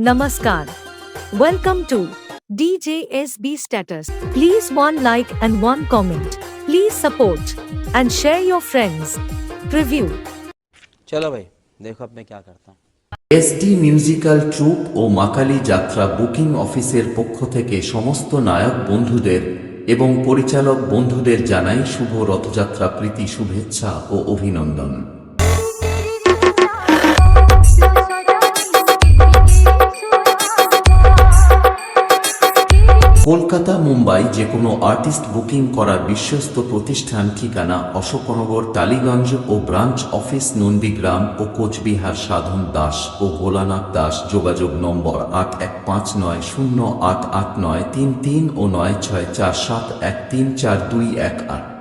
Namaskar. Welcome to DJSB Status. Please one like and one comment. Please support and share your friends. Preview. चलो भाई देखो अब मैं क्या करता हूँ। এসডি মিউজিক্যাল ট্রুপ ও মাকালি যাত্রা বুকিং অফিসের পক্ষ থেকে সমস্ত নায়ক বন্ধুদের এবং পরিচালক বন্ধুদের জানাই শুভ রথযাত্রা প্রীতি শুভেচ্ছা ও অভিনন্দন। কলকাতা মুম্বাই যে কোনো আর্টিস্ট বুকিং করার বিশ্বস্ত প্রতিষ্ঠান। ঠিকানা অশোকনগর টালিগঞ্জ ও ব্রাঞ্চ অফিস নন্দীগ্রাম ও কোচবিহার। সাধন দাস ও ভোলানাথ দাস। যোগাযোগ নম্বর 8159088933 ও 9647134218।